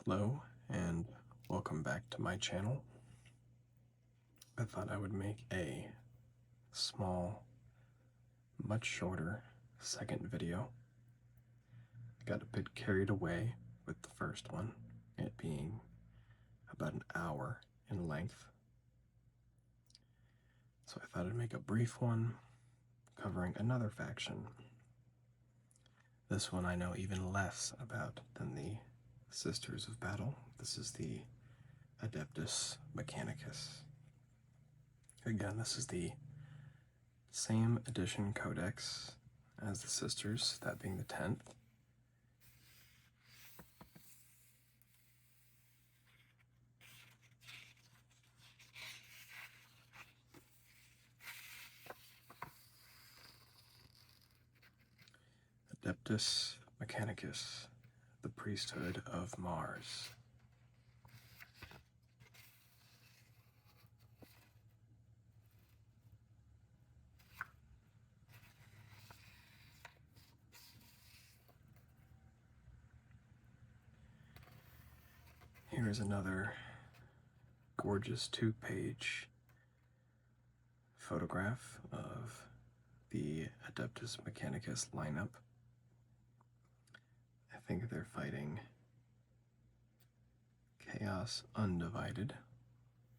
Hello and welcome back to my channel. I thought I would make a small, much shorter second video. I got a bit carried away with the first one, it being about an hour in length. So I thought I'd make a brief one covering another faction. This one I know even less about than the Sisters of Battle. This is the Adeptus Mechanicus. Again, this is the same edition Codex as the Sisters, that being the 10th. Adeptus Mechanicus, the priesthood of Mars. Here is another gorgeous 2-page photograph of the Adeptus Mechanicus lineup. I think they're fighting Chaos Undivided,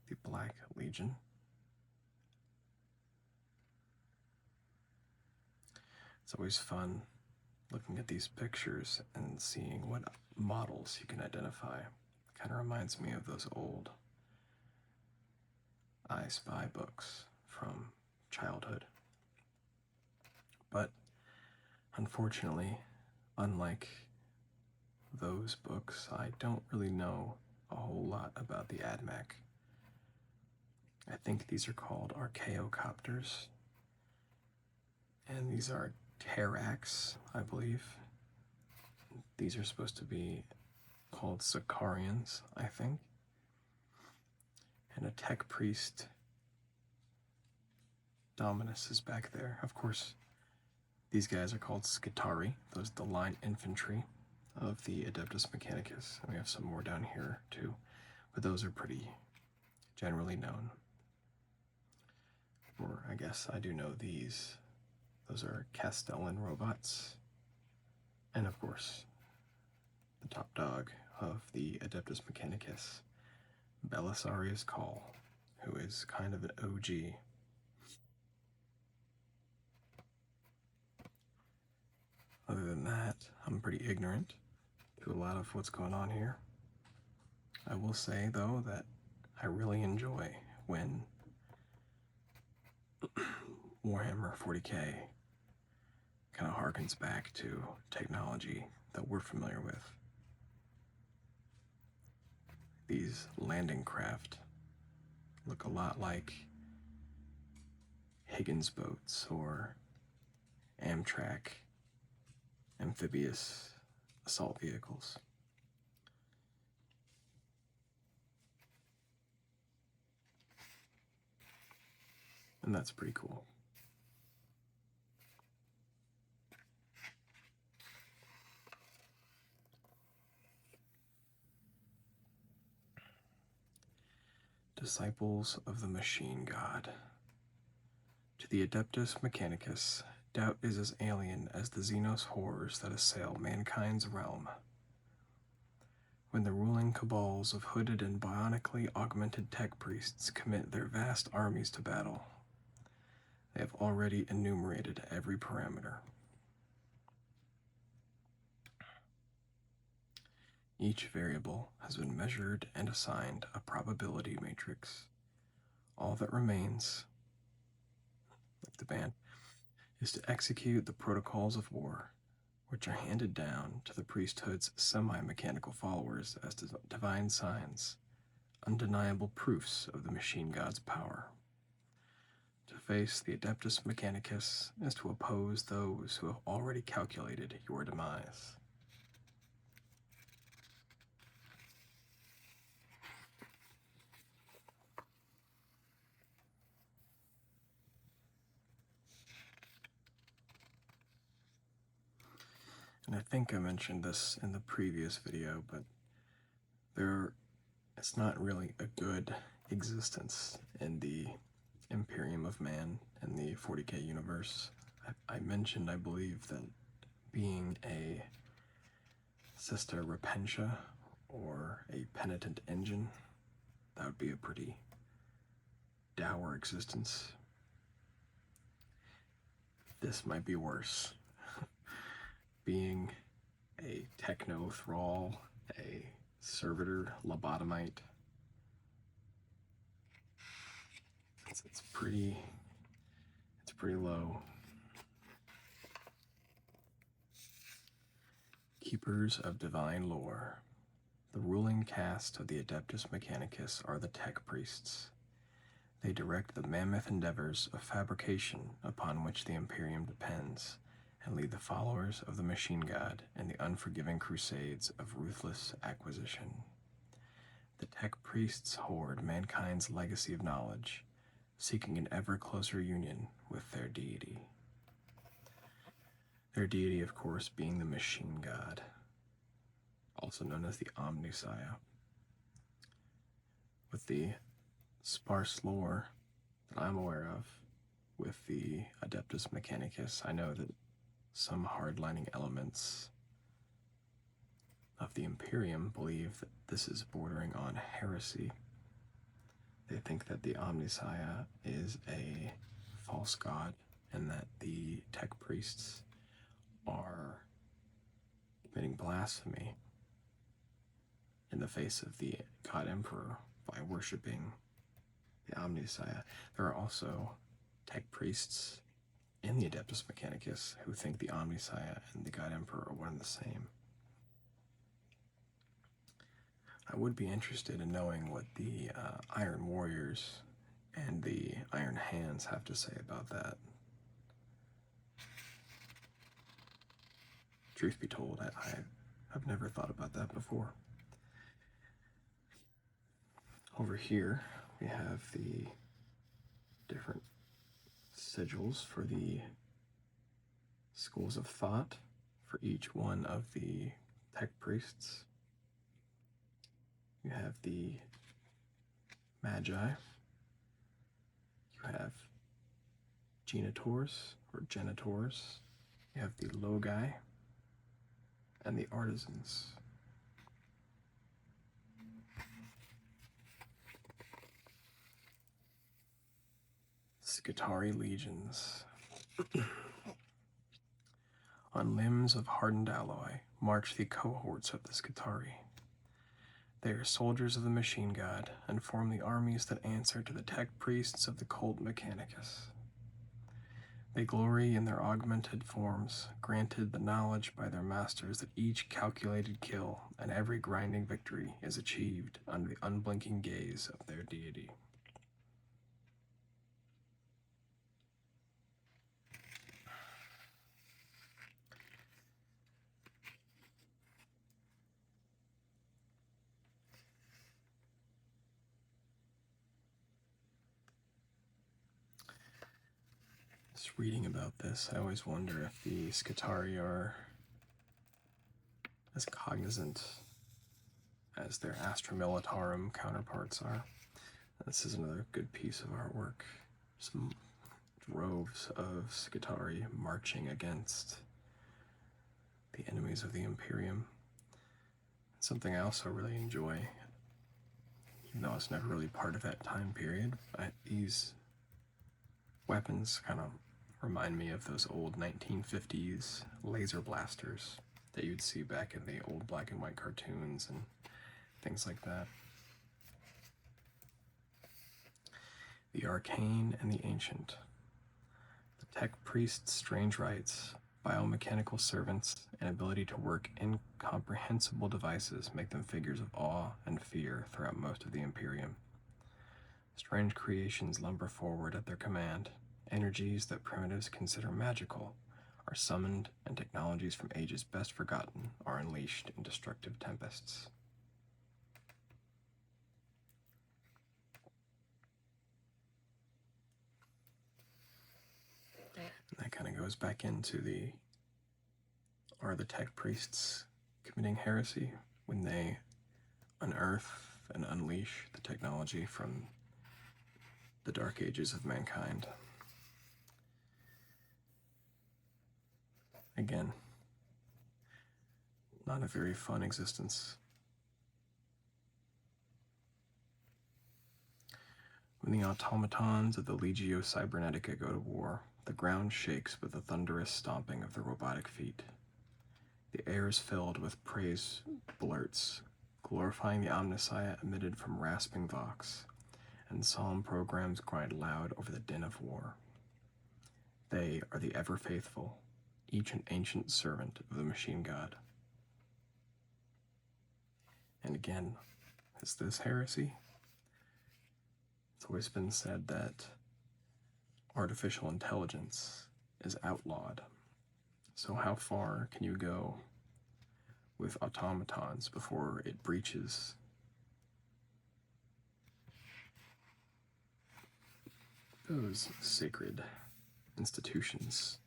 the Black Legion. It's always fun looking at these pictures and seeing what models you can identify. Kind of reminds me of those old I Spy books from childhood. But unfortunately, unlike those books, I don't really know a whole lot about the AdMech. I think these are called Archaeocopters, and these are Terrax, I believe. These are supposed to be called Sicarians, I think. And a tech priest, Dominus, is back there. Of course, these guys are called Scitari, those are the line infantry of the Adeptus Mechanicus. And we have some more down here too, but those are pretty generally known. Or I guess I do know these. Those are Castellan robots. And of course, the top dog of the Adeptus Mechanicus, Belisarius Call, who is kind of an OG. Other than that, I'm pretty ignorant to a lot of what's going on here. I will say, though, that I really enjoy when Warhammer 40k kind of harkens back to technology that we're familiar with. These landing craft look a lot like Higgins boats or Amtrak amphibious assault vehicles. And that's pretty cool. Disciples of the Machine God. To the Adeptus Mechanicus, doubt is as alien as the Xenos horrors that assail mankind's realm. When the ruling cabals of hooded and bionically augmented tech priests commit their vast armies to battle, they have already enumerated every parameter. Each variable has been measured and assigned a probability matrix. All that remains, like the band, is to execute the protocols of war, which are handed down to the priesthood's semi-mechanical followers as divine signs, undeniable proofs of the machine god's power. To face the Adeptus Mechanicus is to oppose those who have already calculated your demise. And I think I mentioned this in the previous video, but it's not really a good existence in the Imperium of Man in the 40k universe. I mentioned, I believe, that being a Sister Repentia or a Penitent Engine, that would be a pretty dour existence. This might be worse. Being a Techno Thrall, a Servitor Lobotomite, it's pretty low. Keepers of Divine Lore. The ruling caste of the Adeptus Mechanicus are the Tech Priests. They direct the mammoth endeavors of fabrication upon which the Imperium depends, and lead the followers of the Machine God in the unforgiving crusades of ruthless acquisition. The Tech Priests hoard mankind's legacy of knowledge, seeking an ever closer union with their deity. Their deity, of course, being the Machine God, also known as the Omnissiah. With the sparse lore that I'm aware of with the Adeptus Mechanicus, I know that some hardlining elements of the Imperium believe that this is bordering on heresy. They think that the Omnissiah is a false god and that the Tech Priests are committing blasphemy in the face of the God Emperor by worshiping the Omnissiah. There are also Tech Priests in the Adeptus Mechanicus who think the Omnissiah and the God Emperor are one and the same. I would be interested in knowing what the Iron Warriors and the Iron Hands have to say about that. Truth be told, I've never thought about that before. Over here, we have the different sigils for the schools of thought for each one of the Tech Priests. You have the Magi. You have Genitors or Genitors. You have the Logi and the Artisans. Skitarii legions. On limbs of hardened alloy march the cohorts of the Skitarii. They are soldiers of the Machine God and form the armies that answer to the Tech Priests of the Cult Mechanicus. They glory in their augmented forms, granted the knowledge by their masters that each calculated kill and every grinding victory is achieved under the unblinking gaze of their deity. Just reading about this, I always wonder if the Skitarii are as cognizant as their Astra Militarum counterparts are. This is another good piece of artwork. Some droves of Skitarii marching against the enemies of the Imperium. Something I also really enjoy, even though it's never really part of that time period, but these weapons kind of remind me of those old 1950s laser blasters that you'd see back in the old black and white cartoons and things like that. The Arcane and the Ancient. The Tech Priest's strange rites, biomechanical servants, and ability to work incomprehensible devices make them figures of awe and fear throughout most of the Imperium. Strange creations lumber forward at their command. Energies that primitives consider magical are summoned, and technologies from ages best forgotten are unleashed in destructive tempests. And that kind of goes back into are the Tech Priests committing heresy when they unearth and unleash the technology from the dark ages of mankind. Again, not a very fun existence. When the automatons of the Legio Cybernetica go to war, the ground shakes with the thunderous stomping of their robotic feet. The air is filled with praise blurts, glorifying the omnissiah emitted from rasping vox, and solemn programs grind loud over the din of war. They are the ever-faithful, each an ancient servant of the machine god. And again, is this heresy? It's always been said that artificial intelligence is outlawed. So how far can you go with automatons before it breaches those sacred institutions?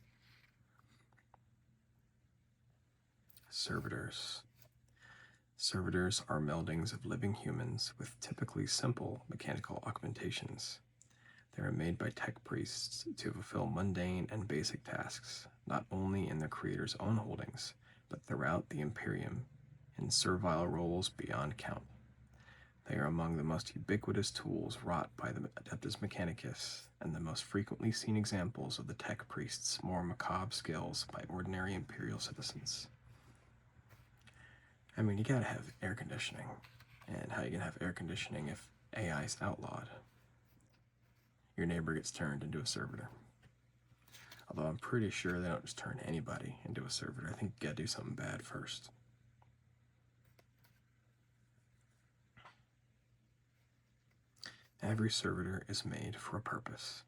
Servitors. Servitors are meldings of living humans with typically simple mechanical augmentations. They are made by tech priests to fulfill mundane and basic tasks, not only in their creator's own holdings, but throughout the Imperium, in servile roles beyond count. They are among the most ubiquitous tools wrought by the Adeptus Mechanicus, and the most frequently seen examples of the tech priest's more macabre skills by ordinary Imperial citizens. I mean, you gotta have air conditioning. And how you gonna have air conditioning if AI is outlawed? Your neighbor gets turned into a servitor. Although I'm pretty sure they don't just turn anybody into a servitor. I think you gotta do something bad first. Every servitor is made for a purpose.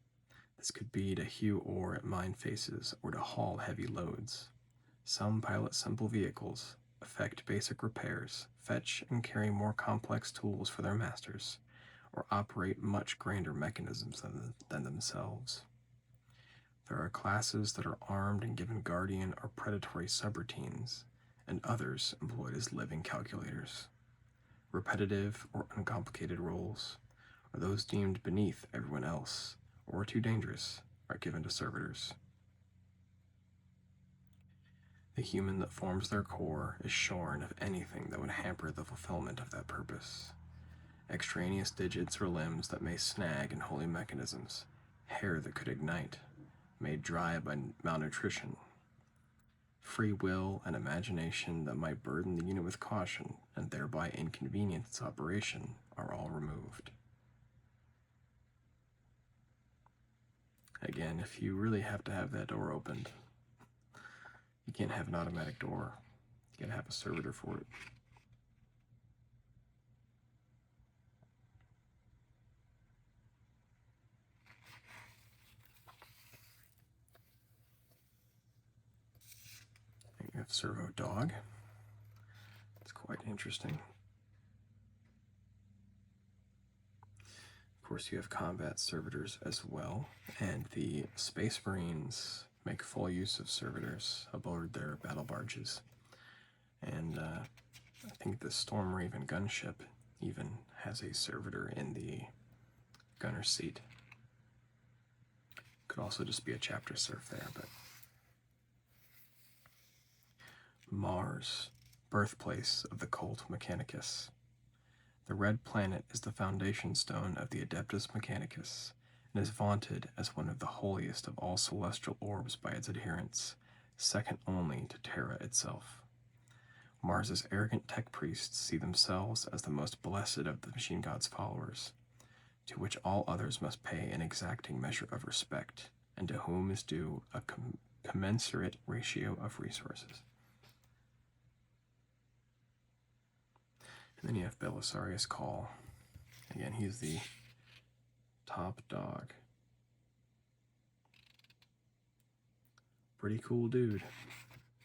This could be to hew ore at mine faces or to haul heavy loads. Some pilot simple vehicles, effect basic repairs, fetch and carry more complex tools for their masters, or operate much grander mechanisms than themselves. There are classes that are armed and given guardian or predatory subroutines, and others employed as living calculators. Repetitive or uncomplicated roles, or those deemed beneath everyone else, or too dangerous, are given to servitors. The human that forms their core is shorn of anything that would hamper the fulfillment of that purpose. Extraneous digits or limbs that may snag in holy mechanisms, hair that could ignite, made dry by malnutrition, free will and imagination that might burden the unit with caution and thereby inconvenience its operation are all removed. Again, if you really have to have that door opened, you can't have an automatic door. You gotta have a servitor for it. You have servo dog. It's quite interesting. Of course, you have combat servitors as well, and the Space Marines make full use of servitors aboard their battle barges. And I think the Storm Raven gunship even has a servitor in the gunner's seat. Could also just be a chapter serf there, but Mars, birthplace of the cult Mechanicus. The red planet is the foundation stone of the Adeptus Mechanicus, and is vaunted as one of the holiest of all celestial orbs by its adherents, second only to Terra itself. Mars's arrogant tech priests see themselves as the most blessed of the machine god's followers, to which all others must pay an exacting measure of respect, and to whom is due a commensurate ratio of resources. And then you have Belisarius Call. Again, he's the top dog. Pretty cool dude,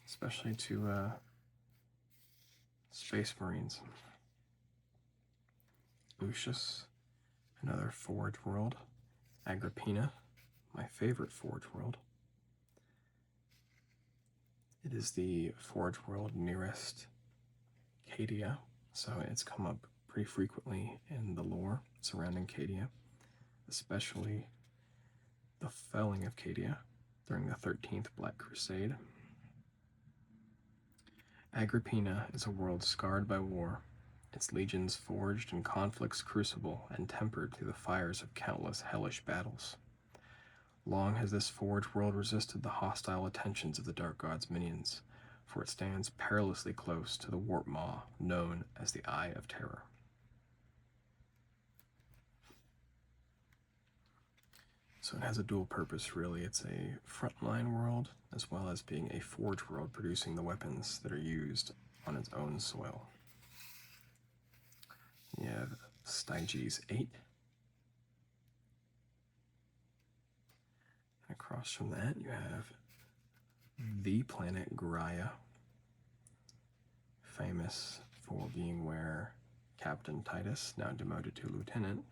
especially to Space Marines. Lucius, another Forge World. Agrippina, my favorite Forge World. It is the Forge World nearest Cadia, so it's come up pretty frequently in the lore surrounding Cadia, especially the felling of Cadia during the 13th Black Crusade. Agrippina is a world scarred by war, its legions forged in conflict's crucible and tempered through the fires of countless hellish battles. Long has this forged world resisted the hostile attentions of the Dark God's minions, for it stands perilously close to the warp maw known as the Eye of Terror. So it has a dual purpose, really. It's a frontline world, as well as being a forge world, producing the weapons that are used on its own soil. You have Styges 8. And across from that, you have the planet Graia, famous for being where Captain Titus, now demoted to lieutenant,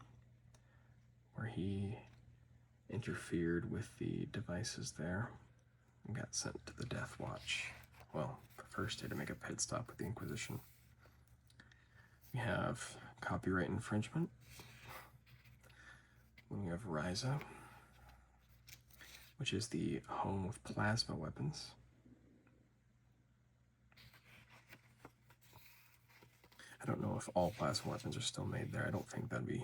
where he interfered with the devices there and got sent to the Death Watch. Well, first he had to make a pit stop with the Inquisition. We have copyright infringement. Then we have Ryza, which is the home of plasma weapons. I don't know if all plasma weapons are still made there. I don't think that'd be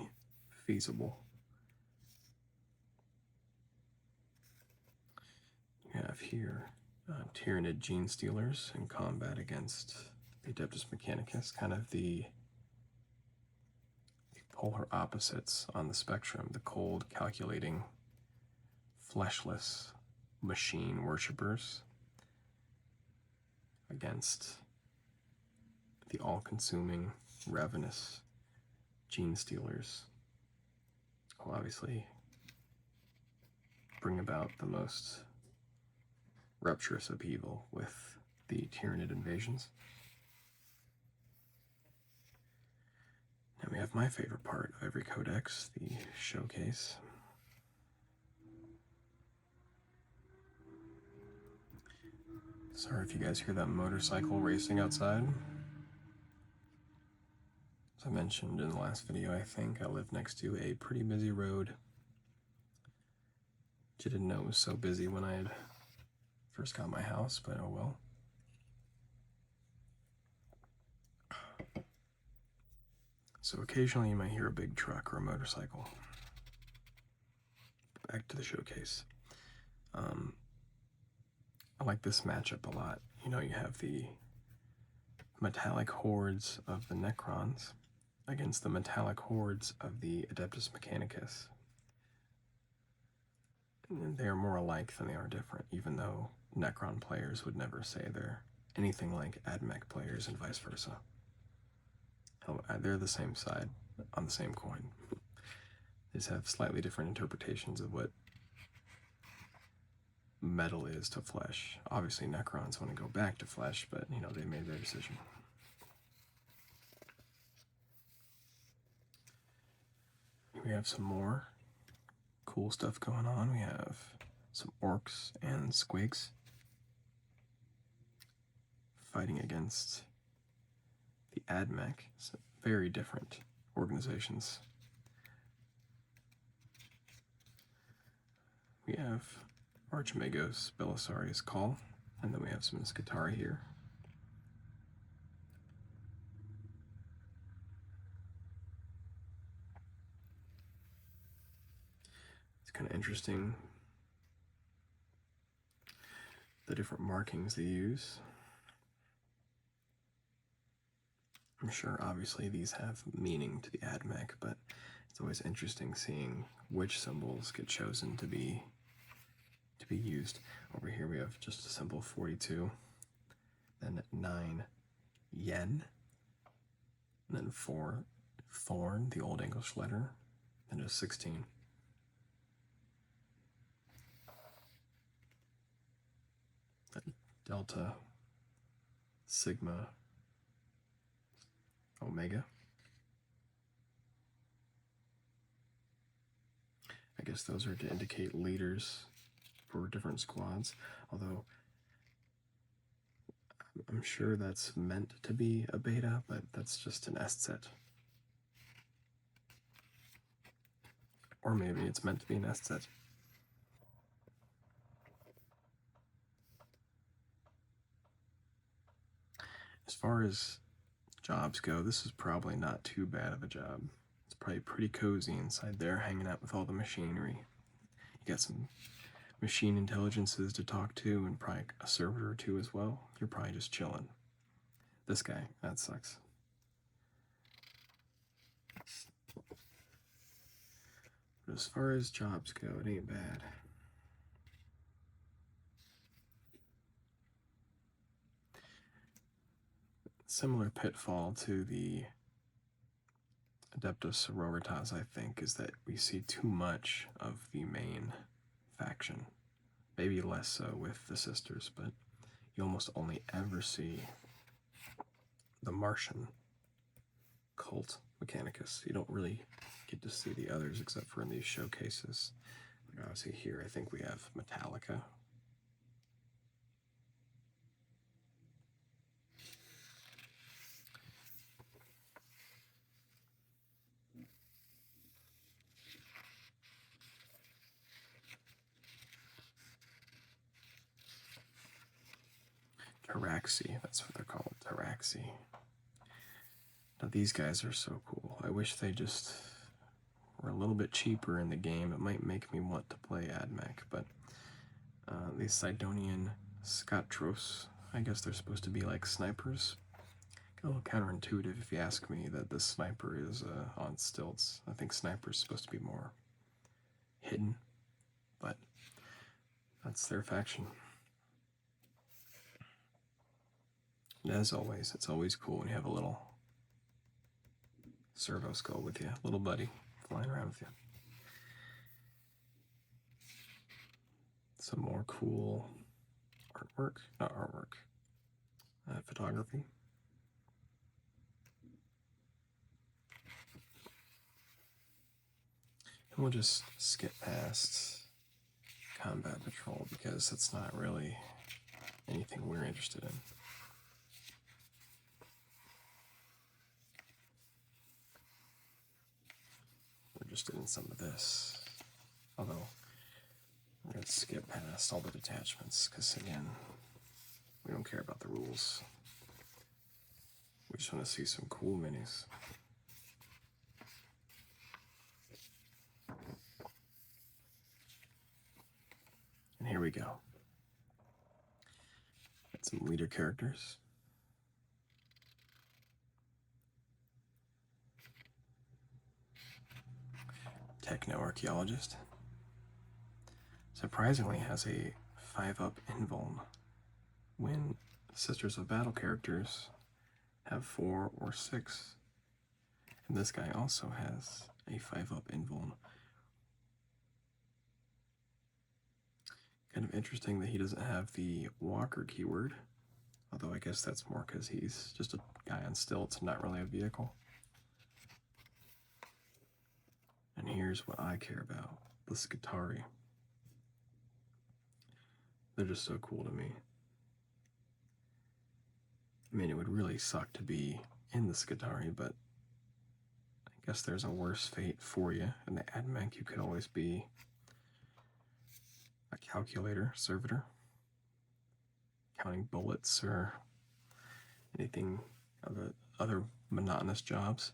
feasible. You have here Tyranid Gene Stealers in combat against the Adeptus Mechanicus, kind of the polar opposites on the spectrum, the cold, calculating, fleshless machine worshippers against the all-consuming, ravenous Gene Stealers, who obviously bring about the most rupturous upheaval with the Tyranid invasions. Now we have my favorite part of every codex, the showcase. Sorry if you guys hear that motorcycle racing outside. As I mentioned in the last video, I think I live next to a pretty busy road. I didn't know it was so busy when I had first got my house, but oh well. So occasionally you might hear a big truck or a motorcycle. Back to the showcase. I like this matchup a lot. You know, you have the metallic hordes of the Necrons against the metallic hordes of the Adeptus Mechanicus. And they are more alike than they are different, even though Necron players would never say they're anything like AdMech players and vice versa. They're the same side on the same coin. They just have slightly different interpretations of what metal is to flesh. Obviously Necrons want to go back to flesh, but you know, they made their decision. We have some more cool stuff going on. We have some orcs and squigs fighting against the AdMech. So very different organizations. We have Archimagos Belisarius Call, and then we have some Scutari here. It's kind of interesting, the different markings they use. I'm sure obviously these have meaning to the AdMech, but it's always interesting seeing which symbols get chosen to be used. Over here we have just a symbol 42, then 9 yen, and then 4 thorn, the old English letter, and a 16. Delta, Sigma, Omega. I guess those are to indicate leaders for different squads, although I'm sure that's meant to be a beta, but that's just an S set. Or maybe it's meant to be an estet. As far as jobs go, this is probably not too bad of a job. It's probably pretty cozy inside there, hanging out with all the machinery. You got some machine intelligences to talk to, and probably a server or two as well. You're probably just chilling. This guy, that sucks. But as far as jobs go, it ain't bad. Similar pitfall to the Adeptus Sororitas, I think, is that we see too much of the main faction. Maybe less so with the sisters, but you almost only ever see the Martian cult Mechanicus. You don't really get to see the others except for in these showcases. Like obviously here, I think we have Metallica. Taraxi, that's what they're called, Taraxi. Now these guys are so cool. I wish they just were a little bit cheaper in the game. It might make me want to play AdMech, but these Sidonian Scotros, I guess they're supposed to be like snipers. A little counterintuitive if you ask me that this sniper is on stilts. I think sniper's supposed to be more hidden, but that's their faction. And as always, it's always cool when you have a little servo skull with you, little buddy flying around with you. Some more cool artwork, not artwork, photography. And we'll just skip past combat patrol because it's not really anything we're interested in. We're interested in some of this. Although, we're going to skip past all the detachments because, again, we don't care about the rules. We just want to see some cool minis. And here we go. Got some leader characters. Techno-archaeologist. Surprisingly has a 5-up invuln when Sisters of Battle characters have 4 or 6. And this guy also has a 5-up invuln. Kind of interesting that he doesn't have the walker keyword, although I guess that's more because he's just a guy on stilts, not really a vehicle. And here's what I care about, the Skitarii. They're just so cool to me. I mean, it would really suck to be in the Skitarii, but I guess there's a worse fate for you. In the AdMech, you could always be a calculator servitor, counting bullets or anything of the other monotonous jobs.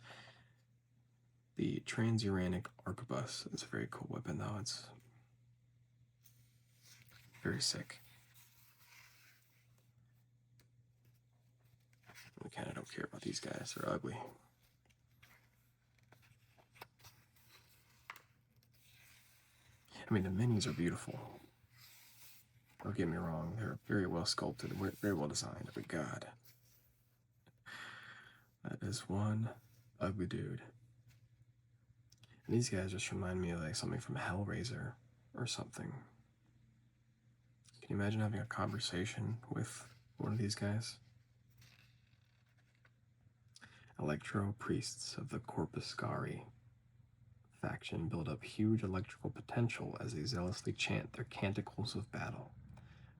The Transuranic Arquebus is a very cool weapon, though. It's very sick. I kind of don't care about these guys. They're ugly. I mean, the minis are beautiful. Don't get me wrong. They're very well sculpted, very well designed. But God, that is one ugly dude. And these guys just remind me of like something from Hellraiser or something. Can you imagine having a conversation with one of these guys? Electro priests of the Corpuscari faction build up huge electrical potential as they zealously chant their canticles of battle.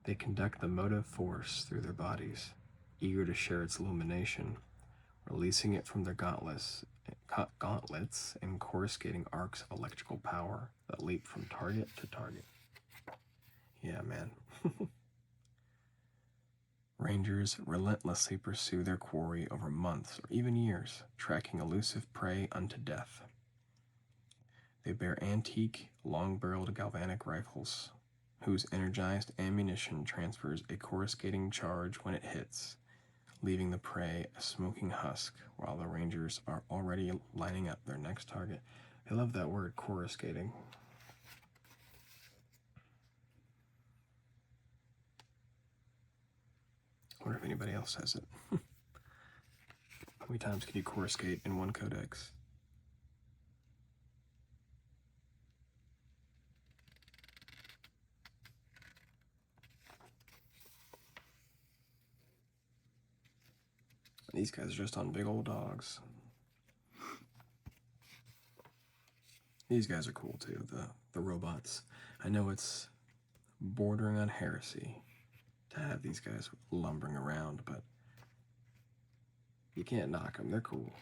They conduct the motive force through their bodies, eager to share its illumination releasing it from their gauntlets and coruscating arcs of electrical power that leap from target to target. Yeah, man. Rangers relentlessly pursue their quarry over months or even years, tracking elusive prey unto death. They bear antique, long-barreled galvanic rifles, whose energized ammunition transfers a coruscating charge when it hits, leaving the prey a smoking husk while the Rangers are already lining up their next target. I love that word, coruscating. I wonder if anybody else has it. How many times can you coruscate in one codex? These guys are just on big old dogs. These guys are cool too, the robots. I know it's bordering on heresy to have these guys lumbering around, but you can't knock them. They're cool.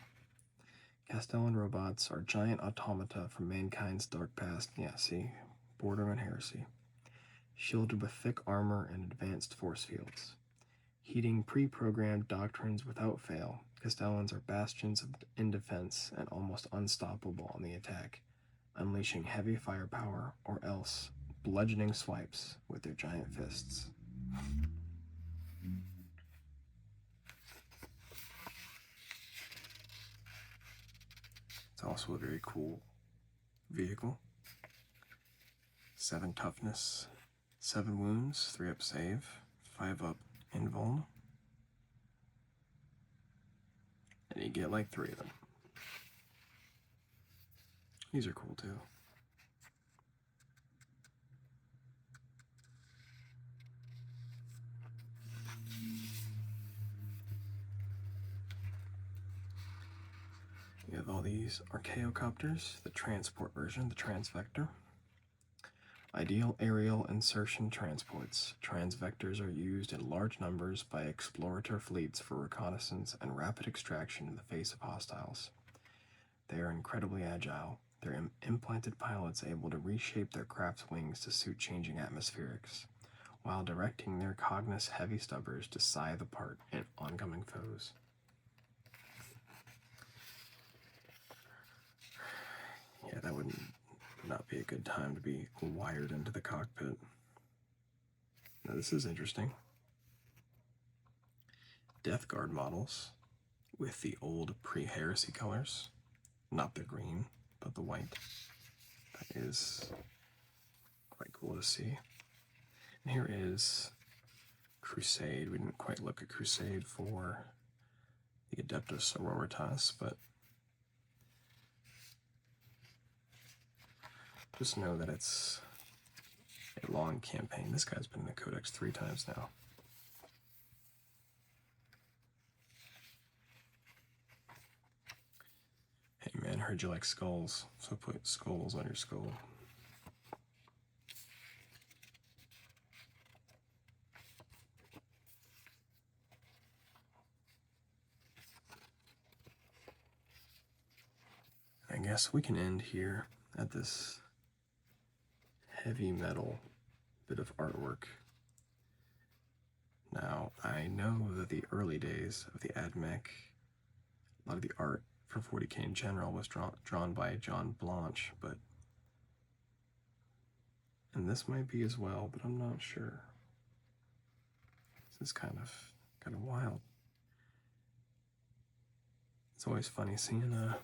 Castellan robots are giant automata from mankind's dark past. Yeah, see? Bordering on heresy. Shielded with thick armor and advanced force fields. Heeding pre-programmed doctrines without fail, Castellans are bastions in defense and almost unstoppable on the attack, unleashing heavy firepower or else bludgeoning swipes with their giant fists. It's also a very cool vehicle. 7 toughness, 7 wounds, 3 up save, 5 up invuln. And you get like 3 of them. These are cool too. We have all these archaeocopters, the transport version, the transvector. Ideal aerial insertion transports. Transvectors are used in large numbers by explorator fleets for reconnaissance and rapid extraction in the face of hostiles. They are incredibly agile, their implanted pilots able to reshape their craft's wings to suit changing atmospherics, while directing their Cognos heavy stubbers to scythe apart oncoming foes. Yeah, that would not be a good time to be wired into the cockpit. Now this is interesting. Death Guard models with the old pre-heresy colors. Not the green, but the white. That is quite cool to see. And here is Crusade. We didn't quite look at Crusade for the Adeptus Mechanicus, but just know that it's a long campaign. This guy's been in the Codex 3 times now. Hey man, heard you like skulls, so put skulls on your skull. I guess we can end here at this heavy metal bit of artwork. Now, I know that the early days of the AdMech, a lot of the art for 40k in general was drawn by John Blanche, and this might be as well, but I'm not sure. This is kind of wild. It's always funny seeing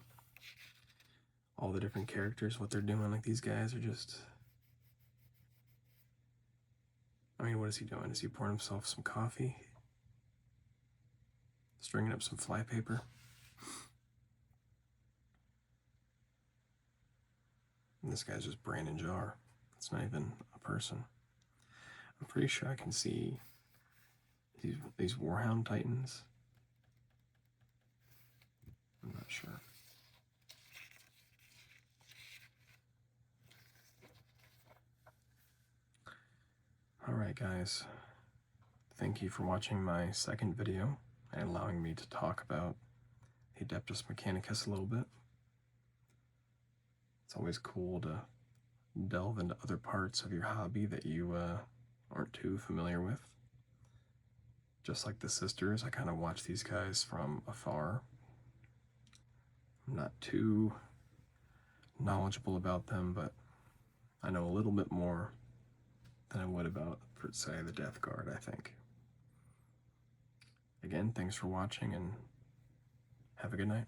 all the different characters, what they're doing. Like, these guys are just, I mean, what is he doing? Is he pouring himself some coffee? Stringing up some flypaper? And this guy's just Brandon Jar. It's not even a person. I'm pretty sure I can see these Warhound Titans. I'm not sure. Alright guys, thank you for watching my second video and allowing me to talk about Adeptus Mechanicus a little bit. It's always cool to delve into other parts of your hobby that you aren't too familiar with. Just like the sisters, I kind of watch these guys from afar. I'm not too knowledgeable about them, but I know a little bit more than I would about, for say, the Death Guard, I think. Again, thanks for watching and have a good night.